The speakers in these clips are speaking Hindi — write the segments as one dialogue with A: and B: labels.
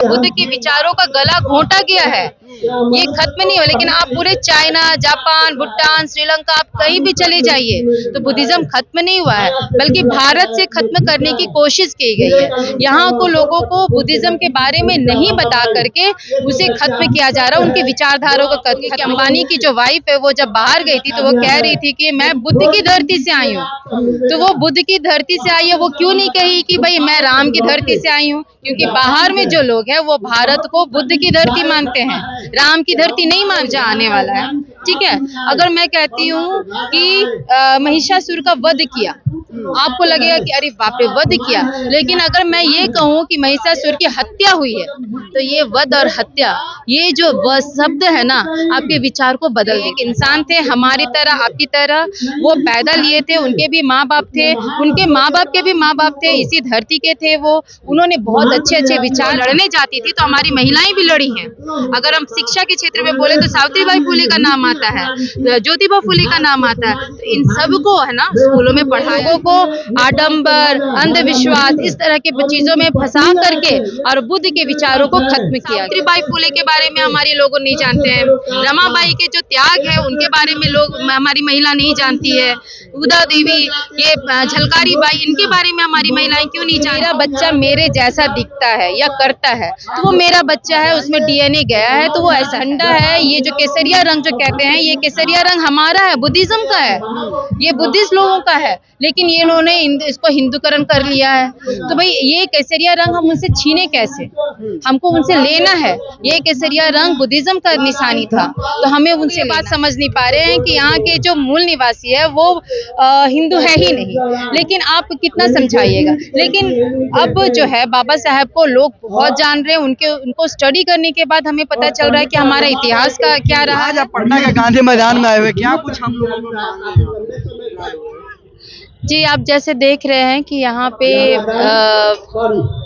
A: बुद्ध के विचारों का गला घोंटा गया है, ये खत्म नहीं हुआ। लेकिन आप पूरे चाइना, जापान, भूटान, श्रीलंका, आप कहीं भी चले जाइए तो बुद्धिज्म खत्म नहीं हुआ है, बल्कि भारत से खत्म करने की कोशिश की गई है। यहाँ को लोगों को बुद्धिज्म के बारे में नहीं बता करके उसे खत्म किया जा रहा है, उनकी विचारधाराओं को खत्म। कि अंबानी की जो वाइफ है वो जब बाहर गई थी तो वो कह रही थी कि मैं बुद्ध की धरती से आई हूँ, तो वो बुद्ध की धरती से आई है, वो क्यों नहीं कही कि भाई मैं राम की धरती से आई हूँ? क्योंकि बाहर में जो लोग हैं वो भारत को बुद्ध की धरती मानते हैं, राम की धरती नहीं मान जा आने वाला है। ठीक है, अगर मैं कहती हूँ कि महिषासुर का वध किया, आपको लगेगा कि अरे बाप रे वध किया, लेकिन अगर मैं ये कहूँ कि महिषासुर की हत्या हुई है तो ये वध और हत्या, ये जो शब्द है ना, आपके विचार को बदल दे। एक इंसान थे हमारी तरह, आपकी तरह, वो पैदा लिए थे, उनके भी माँ बाप थे, उनके माँ बाप के भी माँ बाप थे, इसी धरती के थे वो, उन्होंने बहुत अच्छे अच्छे विचार। लड़ने जाती थी तो हमारी महिलाएं भी लड़ी हैं। अगर हम शिक्षा के क्षेत्र में बोले तो सावित्रीबाई फुले का नाम आता है, ज्योतिबा फुले का नाम आता है, तो इन सबको है ना स्कूलों में पढ़ाया को आडंबर, अंधविश्वास, इस तरह के चीजों में फंसा करके और बुद्ध के विचारों को खत्म किया। सावित्रीबाई फुले के बारे में हमारे लोग नहीं जानते हैं, रमाबाई के जो त्याग है उनके बारे में लोग, हमारी महिला नहीं जानती है, उदा देवी, ये झलकारी बाई, इनके बारे में हमारी महिलाएं क्यों नहीं जानती? मेरा बच्चा मेरे जैसा दिखता है या करता है तो वो मेरा बच्चा है, उसमें डीएनए गया है तो वो ऐसा ठंडा है। ये जो केसरिया रंग जो कहते हैं, ये केसरिया रंग हमारा है, बुद्धिज्म का है, ये बुद्धिस्ट लोगों का है, लेकिन ये इन्होंने इसको हिंदूकरण कर लिया है। तो भाई ये केसरिया रंग हम उनसे छीने कैसे? हमको उनसे लेना है। ये केसरिया रंग बुद्धिज्म का निशानी था, तो हमें उनसे बात समझ नहीं पा रहे हैं कि यहाँ के जो मूल निवासी है वो हिंदू है ही नहीं, लेकिन आप कितना समझाइएगा। लेकिन अब जो है बाबा साहब को लोग बहुत जान रहे हैं, उनको स्टडी करने के बाद हमें पता चल रहा है कि हमारा इतिहास का क्या रहा।
B: आज आप पटना के गांधी मैदान में आए हुए, क्या कुछ हम लोगों को?
A: जी, आप जैसे देख रहे हैं कि यहाँ पे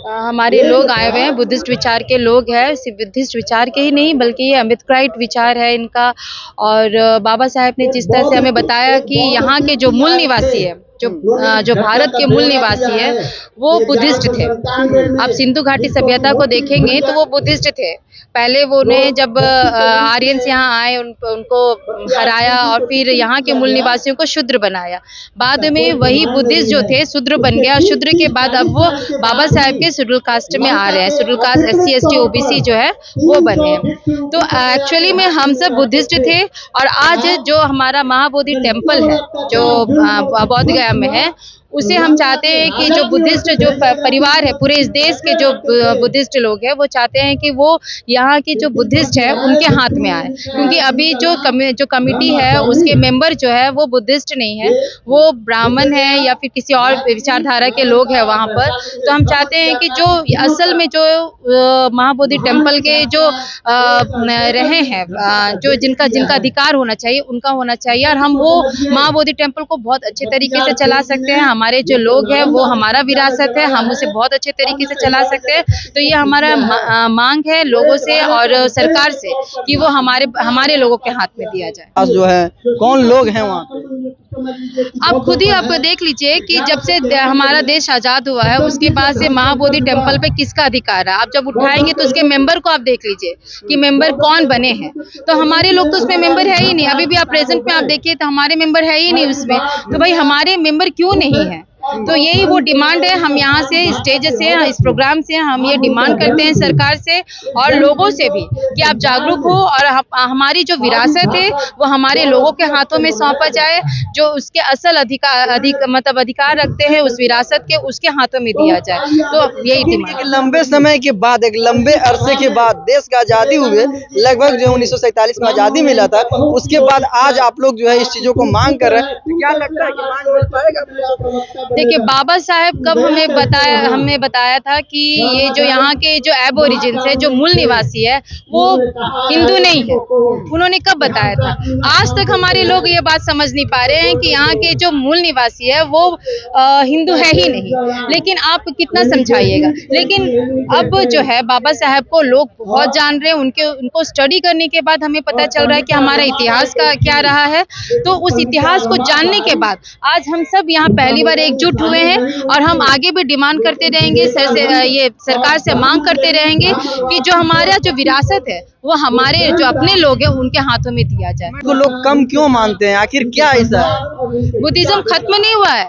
A: हमारे लोग आए हुए हैं, बुद्धिस्ट विचार के लोग हैं, सिर्फ बुद्धिस्ट विचार के ही नहीं बल्कि ये अम्बेडकराइट विचार है इनका। और बाबा साहब ने जिस तरह से हमें बताया कि यहाँ के जो मूल निवासी है, जो भारत के मूल निवासी है वो बुद्धिस्ट थे। आप सिंधु घाटी सभ्यता को देखेंगे तो वो बुद्धिस्ट थे। पहले वो ने जब आर्यंस यहाँ आए उनको हराया और फिर यहाँ के मूल निवासियों को शूद्र बनाया। बाद में वही बुद्धिस्ट जो थे शूद्र बन गया, और शूद्र के बाद अब वो बाबा साहब के शेड्यूल कास्ट में आ रहे हैं। Schedule caste SC ST OBC जो है वो बने हैं। तो एक्चुअली में हम सब बुद्धिस्ट थे, और आज जो हमारा महाबोधि टेम्पल है जो बौद्ध गया में है, उसे हम चाहते हैं कि जो बुद्धिस्ट जो परिवार है, पूरे इस देश के जो बुद्धिस्ट लोग हैं वो चाहते हैं कि वो यहाँ के जो बुद्धिस्ट है उनके हाथ में आए। क्योंकि अभी जो कमिटी है उसके मेंबर जो है वो बुद्धिस्ट नहीं है, वो ब्राह्मण है या फिर किसी और विचारधारा के लोग हैं वहाँ पर। तो हम चाहते हैं कि जो असल में जो महाबोधि टेम्पल के जो रहे हैं, जो जिनका अधिकार होना चाहिए उनका होना चाहिए, और हम वो महाबोधि टेम्पल को बहुत अच्छे तरीके से चला सकते हैं। हमारे जो लोग हैं वो हमारा विरासत है, हम उसे बहुत अच्छे तरीके से चला सकते हैं। तो ये हमारा मांग है लोगों से और सरकार से कि वो हमारे लोगों के हाथ में दिया जाए।
B: आज जो है कौन लोग हैं वहाँ पे?
A: आप खुद ही आप देख लीजिए कि जब से हमारा देश आजाद हुआ है उसके बाद से महाबोधि टेम्पल पे किसका अधिकार है। आप जब उठाएंगे तो उसके मेंबर को आप देख लीजिए कि मेंबर कौन बने हैं। तो हमारे लोग तो उसमें मेंबर है ही नहीं। अभी भी आप प्रेजेंट में आप देखिए तो हमारे मेंबर है ही नहीं उसमें। तो भाई हमारे मेंबर क्यों नहीं है? तो यही वो डिमांड है। हम यहाँ से स्टेज से, इस प्रोग्राम से हम ये डिमांड करते हैं सरकार से और लोगों से भी कि आप जागरूक हो और हमारी जो विरासत है वो हमारे लोगों के हाथों में सौंपा जाए, जो उसके असल अधिकार रखते हैं उस विरासत के, उसके हाथों में दिया जाए। तो यही डिमांड।
B: एक लंबे समय के बाद, एक लंबे अरसे के बाद देश का आजादी हुए, लगभग जो 1947 में आजादी मिला था, उसके बाद आज आप लोग जो है इस चीजों को मांग कर रहे हैं। तो क्या लगता है कि मांग मिल पाएगा?
A: देखिए, बाबा साहब कब हमें बताया था कि ये जो यहाँ के जो एबोरिजिन्स है, जो मूल निवासी है, वो हिंदू नहीं है। उन्होंने कब बताया था? आज तक हमारे लोग ये बात समझ नहीं पा रहे हैं कि यहाँ के जो मूल निवासी है वो हिंदू है ही नहीं। लेकिन आप कितना समझाइएगा। लेकिन अब जो है बाबा साहब को लोग बहुत जान रहे हैं। उनको स्टडी करने के बाद हमें पता चल रहा है कि हमारा इतिहास का क्या रहा है। तो उस इतिहास को जानने के बाद आज हम सब यहाँ पहली बार एकजुट एकजुट हुए हैं और हम आगे भी डिमांड करते रहेंगे, ये सरकार से मांग करते रहेंगे कि जो हमारा जो विरासत है वो हमारे जो अपने लोग हैं उनके हाथों में दिया जाए।
B: तो लोग कम क्यों मानते हैं, आखिर क्या ऐसा है?
A: बुद्धिज्म खत्म नहीं हुआ है।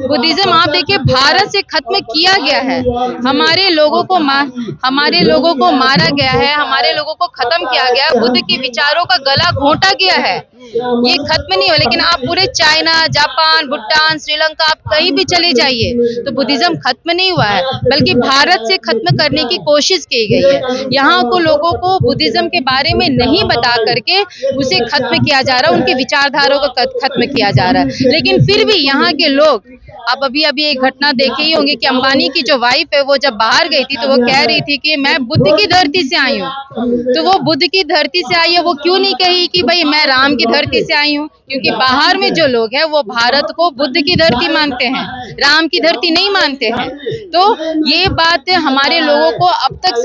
A: बुद्धिज्म आप देखिए भारत से खत्म किया गया है। हमारे लोगों को मारा गया है, हमारे लोगों को खत्म किया गया है, बुद्ध के विचारों का गला घोंटा गया है। ये खत्म नहीं हुआ, लेकिन आप पूरे चाइना, जापान, भूटान, श्रीलंका आप कहीं भी चले जाइए तो बुद्धिज्म खत्म नहीं हुआ है, बल्कि भारत से खत्म करने की कोशिश की गई है। यहाँ को लोगों को बुद्धिज्म के बारे में नहीं बता करके उसे खत्म किया जा रहा है, उनके विचारधाराओं को खत्म किया जा रहा है। लेकिन फिर भी यहाँ के लोग, आप अभी एक घटना देखे ही होंगे कि अंबानी की जो वाइफ है वो जब बाहर गई थी तो वो कह रही थी कि मैं बुद्ध की धरती से आई हूँ। तो वो बुद्ध की धरती से आई है, वो क्यों नहीं कही कि भाई मैं राम की धरती से आई हूँ? क्योंकि बाहर में जो लोग हैं वो भारत को बुद्ध की धरती मानते हैं, राम की धरती नहीं मानते हैं। तो ये बात हमारे लोगों को अब तक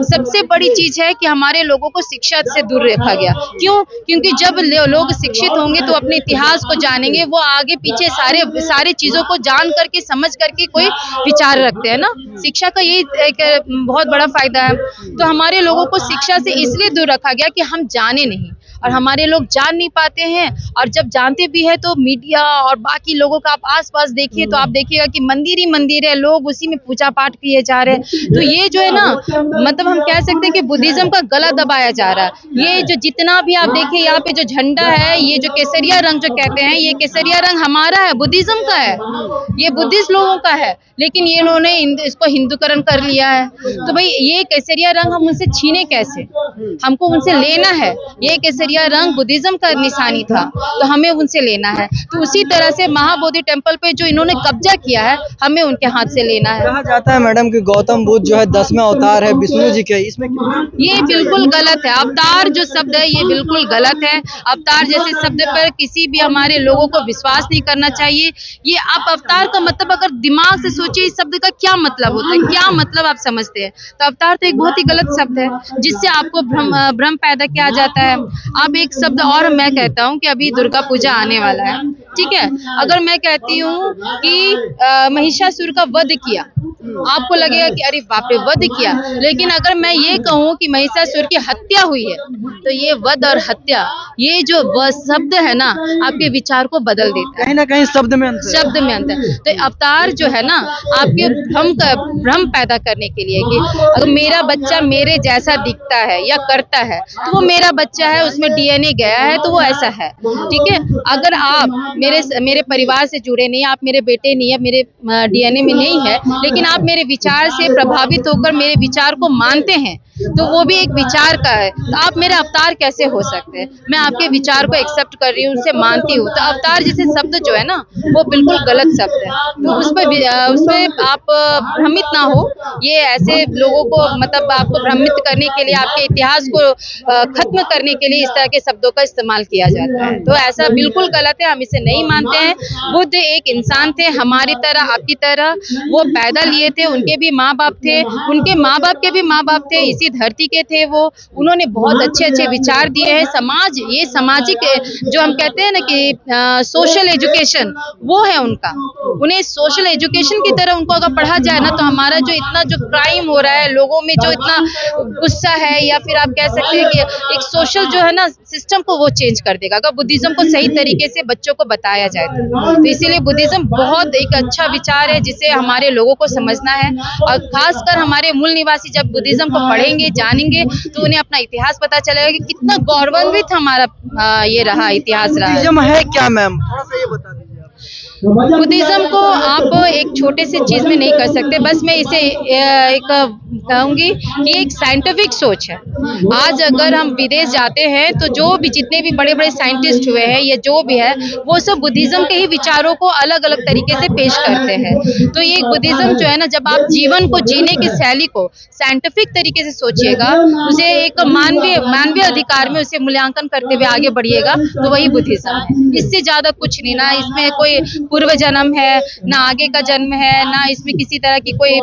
A: सबसे बड़ी चीज है कि हमारे लोगों को शिक्षा से दूर रखा गया। क्यों? क्योंकि जब लोग शिक्षित होंगे तो अपने इतिहास को जानेंगे, वो आगे पीछे सारे चीजों को जान करके समझ करके कोई विचार रखते हैं ना। शिक्षा का यही एक बहुत बड़ा फायदा है। तो हमारे लोगों को शिक्षा से इसलिए दूर रखा गया कि हम जाने नहीं, और हमारे लोग जान नहीं पाते हैं। और जब जानते भी है तो मीडिया और बाकी लोगों का आप आसपास देखिए तो आप देखिएगा कि मंदिर ही मंदिर है, लोग उसी में पूजा पाठ किए जा रहे हैं। तो ये जो है ना, मतलब हम कह सकते हैं कि बुद्धिज्म का गला दबाया जा रहा है। ये जो जितना भी आप देखिए यहाँ पे जो झंडा है, ये जो केसरिया रंग जो कहते हैं, ये केसरिया रंग हमारा है, बुद्धिज्म का है, ये बुद्धिस्ट लोगों का है। लेकिन ये इन्होंने इसको हिंदूकरण कर लिया है। तो भाई ये केसरिया रंग हम उनसे छीने कैसे? हमको उनसे लेना है। ये केसरिया रंग बुद्धिज्म का निशानी था, तो हमें उनसे लेना है। तो उसी तरह से महाबोधि टेम्पल पे जो इन्होंने कब्जा किया है, हमें उनके हाथ से लेना है।
B: कहा जाता है मैडम कि गौतम बुद्ध जो है 10वें अवतार है विष्णु जी के, इसमें
A: ये बिल्कुल गलत है। अवतार जो शब्द है ये बिल्कुल गलत है। अवतार जैसे शब्द पर किसी भी हमारे लोगों को विश्वास नहीं करना चाहिए। ये आप अवतार का मतलब अगर दिमाग से सोचिए, इस शब्द का क्या मतलब होता है, क्या मतलब आप समझते हैं? तो अवतार तो एक बहुत ही गलत शब्द है, जिससे आपको भ्रम पैदा किया जाता है। आप एक शब्द और मैं कहता हूँ कि अभी दुर्गा पूजा आने वाला है, ठीक है? अगर मैं कहती हूँ कि महिषासुर का वध किया, आपको लगेगा कि अरे बाप रे वध किया। लेकिन अगर मैं ये कहूँ कि महिषासुर की हत्या हुई है, तो ये वध और हत्या, ये जो शब्द है ना, आपके विचार को बदल देता है।
B: कहीं ना कहीं शब्द में अंतर।
A: तो अवतार जो है ना, आपके भ्रम पैदा करने के लिए कि अगर मेरा बच्चा मेरे जैसा दिखता है या करता है तो वो मेरा बच्चा है, उसमें डीएनए गया है तो वो ऐसा है, ठीक है? अगर आप मेरे परिवार से जुड़े नहीं, आप मेरे बेटे नहीं है, मेरे डीएनए में नहीं है, लेकिन आप मेरे विचार से प्रभावित होकर मेरे विचार को मानते हैं, तो वो भी एक विचार का है। तो आप मेरा अवतार कैसे हो सकते हैं? मैं आपके विचार को एक्सेप्ट कर रही हूँ, उसे मानती हूँ। तो अवतार जैसे शब्द जो है ना, वो बिल्कुल गलत शब्द है। तो उसमें आप भ्रमित ना हो। ये ऐसे लोगों को, मतलब आपको भ्रमित करने के लिए, आपके इतिहास को खत्म करने के लिए इस तरह के शब्दों का इस्तेमाल किया जाता है। तो ऐसा बिल्कुल गलत है, हम इसे नहीं मानते हैं। बुद्ध एक इंसान थे, हमारी तरह, आपकी तरह। वो पैदा लिए थे, उनके भी माँ बाप थे, उनके माँ बाप के भी माँ बाप थे, इसी धरती के थे वो। उन्होंने बहुत अच्छे अच्छे विचार दिए हैं। ये सामाजिक जो हम कहते हैं ना कि सोशल एजुकेशन, वो है उनका। उन्हें सोशल एजुकेशन की तरह उनको अगर पढ़ा जाए ना, तो हमारा जो इतना जो क्राइम हो रहा है, लोगों में जो इतना गुस्सा है, या फिर आप कह सकते हैं कि एक सोशल जो है ना सिस्टम को वो चेंज कर देगा, अगर बुद्धिज्म को सही तरीके से बच्चों को बताया जाए तो इसीलिए बुद्धिज्म बहुत एक अच्छा विचार है, जिसे हमारे लोगों को समझना है। और खासकर हमारे मूल निवासी जब बुद्धिज्म को पढ़ेंगे, जानेंगे, तो उन्हें अपना इतिहास पता चलेगा कि कितना गौरवान्वित हमारा ये रहा, इतिहास रहा
B: है क्या मैम? थोड़ा सा ये बता दीजिए।
A: बुद्धिज्म को आप एक छोटे से चीज में नहीं कर सकते। बस मैं इसे एक कहूंगी कि एक साइंटिफिक सोच है। आज अगर हम विदेश जाते हैं तो जो भी जितने भी बड़े बड़े साइंटिस्ट हुए हैं या जो भी है, वो सब बुद्धिज्म के ही विचारों को अलग अलग तरीके से पेश करते हैं। तो ये बुद्धिज्म जो है ना, जब आप जीवन को जीने की शैली को साइंटिफिक तरीके से सोचिएगा, उसे एक मानवीय अधिकार में उसे मूल्यांकन करते हुए आगे बढ़िएगा, तो वही बुद्धिज्म है। इससे ज्यादा कुछ नहीं। ना इसमें कोई पूर्व जन्म है, ना आगे का जन्म है, ना इसमें किसी तरह की कोई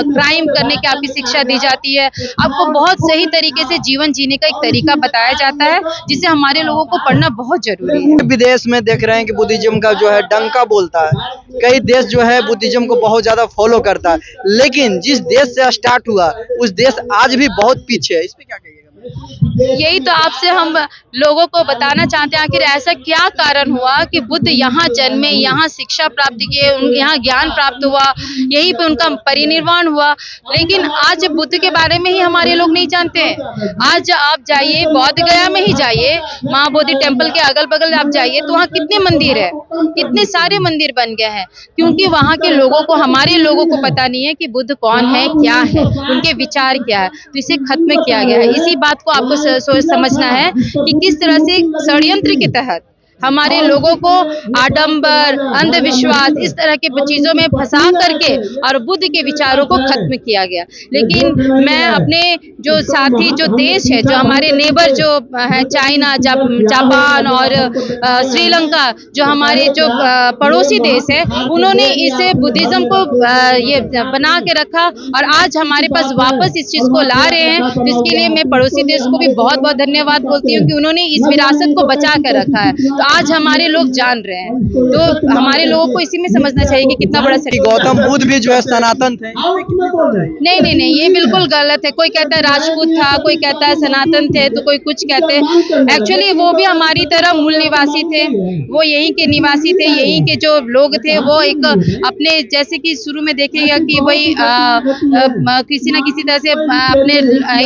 A: क्राइम करने के आप किसी शिक्षा दी जाती है, आपको बहुत सही तरीके से जीवन जीने का एक तरीका बताया जाता है, जिसे हमारे लोगों को पढ़ना बहुत जरूरी है।
B: विदेश में देख रहे हैं कि बुद्धिज्म का जो है डंका बोलता है, कई देश जो है बुद्धिज्म को बहुत ज्यादा फॉलो करता है, लेकिन जिस देश से स्टार्ट हुआ उस देश आज भी बहुत पीछे है। इस पे क्या कहिएगा?
A: यही तो आपसे हम लोगों को बताना चाहते हैं, आखिर ऐसा क्या कारण हुआ कि बुद्ध यहाँ जन्मे, यहाँ शिक्षा प्राप्त किए, उनके यहाँ ज्ञान प्राप्त हुआ, यहीं पे उनका परिनिर्वाण हुआ, लेकिन आज बुद्ध के बारे में ही हमारे लोग नहीं जानते हैं। आज आप जाइए, बौद्ध गया में ही जाइए, महाबोधि टेम्पल के अगल बगल आप जाइए तो वहाँ कितने मंदिर है, कितने सारे मंदिर बन गए हैं, क्योंकि वहाँ के लोगों को, हमारे लोगों को पता नहीं है कि बुद्ध कौन है, क्या है, उनके विचार क्या है, तो इसे खत्म किया गया है। इसी बात को आपको समझना है कि किस तरह से षड्यंत्र के तहत हमारे लोगों को आडंबर, अंधविश्वास, इस तरह के चीजों में फंसा करके और बुद्ध के विचारों को खत्म किया गया। लेकिन मैं अपने जो साथी, जो देश है, जो हमारे नेबर जो है, चाइना, जापान और श्रीलंका, जो हमारे जो पड़ोसी देश है, उन्होंने इसे बुद्धिज्म को ये बना के रखा और आज हमारे पास वापस इस चीज को ला रहे हैं। तो इसके लिए मैं पड़ोसी देश को भी बहुत बहुत धन्यवाद बोलती हूँ कि उन्होंने इस विरासत को बचा कर रखा है। तो आज हमारे लोग जान रहे हैं, तो हमारे लोगों को इसी में समझना चाहिए कि कितना बड़ा
B: गौतम बुद्ध भी जो है सनातन थे।
A: नहीं, ये बिल्कुल गलत है। कोई कहता है राजपूत था, कोई कहता है सनातन थे, तो कोई कुछ कहते हैं। एक्चुअली वो भी हमारी तरह मूल निवासी थे, वो यहीं के निवासी थे, यहीं के जो लोग थे, वो एक अपने, जैसे कि शुरू में देखेगा कि वही किसी न किसी तरह से अपने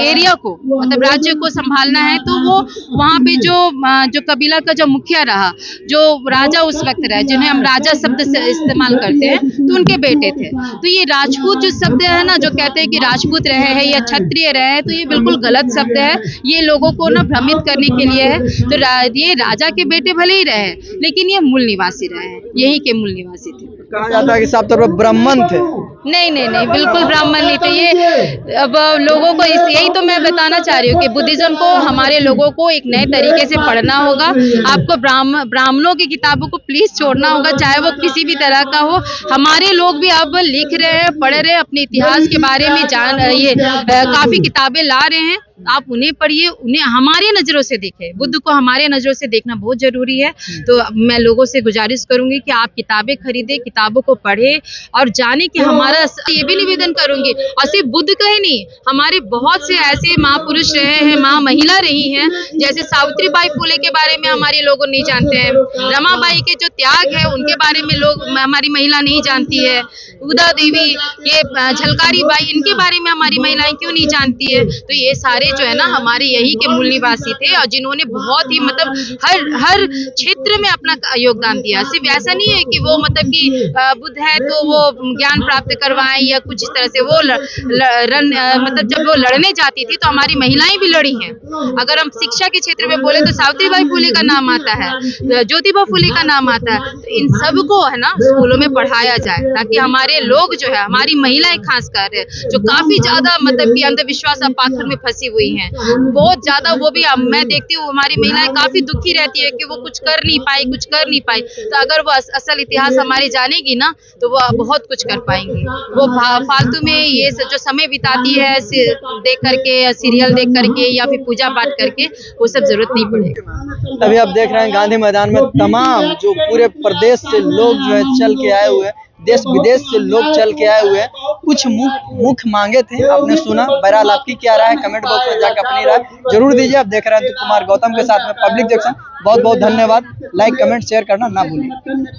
A: एरिया को, मतलब राज्य को संभालना है, तो वो वहाँ पे जो कबीला का जो मुखिया रहा, जो राजा उस वक्त रहे, जिन्हें हम राजा शब्द से इस्तेमाल करते हैं, तो उनके बेटे थे। तो ये राजपूत जो शब्द है ना, जो कहते हैं कि राजपूत रहे हैं या क्षत्रिय रहे हैं, तो ये बिल्कुल गलत शब्द है। ये लोगों को ना भ्रमित करने के लिए है। तो ये राजा के बेटे भले ही रहे, लेकिन ये मूल निवासी रहे हैं, यही के मूल निवासी थे।
B: कहा जाता है कि साफ तौर पर ब्राह्मण थे।
A: नहीं, बिल्कुल ब्राह्मण नहीं थे ये। अब लोगों को यही तो मैं बताना चाह रही हूँ कि बुद्धिज्म को हमारे लोगों को एक नए तरीके से पढ़ना होगा। आपको ब्राह्मणों की किताबों को प्लीज छोड़ना होगा, चाहे वो किसी भी तरह का हो। हमारे लोग भी अब लिख रहे हैं, पढ़ रहे हैं, अपने इतिहास के बारे में काफी किताबें ला रहे हैं। आप उन्हें पढ़िए, उन्हें हमारे नजरों से देखें, बुद्ध को हमारे नजरों से देखना बहुत जरूरी है। तो मैं लोगों से गुजारिश करूंगी कि आप किताबें खरीदें, किताबों को पढ़े और जाने कि हमारा, ये भी निवेदन करूंगी, और सिर्फ बुद्ध का ही नहीं, हमारे बहुत से ऐसे महापुरुष रहे हैं, महिला रही हैं, जैसे सावित्रीबाई फुले के बारे में हमारे लोग नहीं जानते हैं, रमाबाई के जो त्याग है उनके बारे में लोग, हमारी महिला नहीं जानती है, उदा देवी, ये झलकारी बाई, इनके बारे में हमारी महिलाएं क्यों नहीं जानती है। तो ये सारे जो है ना हमारे यही के मूल निवासी थे, और जिन्होंने बहुत ही मतलब हर क्षेत्र में अपना योगदान दिया। सिर्फ ऐसा नहीं है कि वो मतलब कि बुद्ध है तो वो ज्ञान प्राप्त करवाएं या कुछ इस तरह से। वो मतलब जब वो लड़ने जाती थी तो हमारी महिलाएं भी लड़ी हैं। अगर हम शिक्षा के क्षेत्र में बोले तो सावित्रीबाई फुले का नाम आता है, ज्योतिबा फुले का नाम आता है। तो इन सब को है ना स्कूलों में पढ़ाया जाए, ताकि हमारे लोग जो है, हमारी महिलाएं खासकर जो काफी ज्यादा मतलब कि अंधविश्वास और पाखंड में फंसी हुई हैं, बहुत ज्यादा, वो भी मैं देखती हूँ हमारी महिलाएं काफी दुखी रहती है कि वो कुछ कर नहीं पाई। तो अगर वो असल इतिहास हमारी जानेगी ना, तो वो बहुत कुछ कर पाएंगी। वो फालतू में ये जो समय बिताती है देख करके, सीरियल देख करके या फिर पूजा पाठ करके, वो सब जरूरत नहीं पड़ेगी।
B: अभी आप देख रहे हैं गांधी मैदान में तमाम जो पूरे प्रदेश से लोग जो है चल के आए हुए हैं, देश विदेश से लोग चल के आए हुए हैं। कुछ मुख्य मांगे थे, आपने सुना। बहरहाल आपकी क्या राय है, कमेंट बॉक्स में जाकर अपनी राय जरूर दीजिए। आप देख रहे हैं तो कुमार गौतम के साथ में पब्लिक जंक्शन। बहुत बहुत धन्यवाद। लाइक कमेंट शेयर करना ना भूलिए।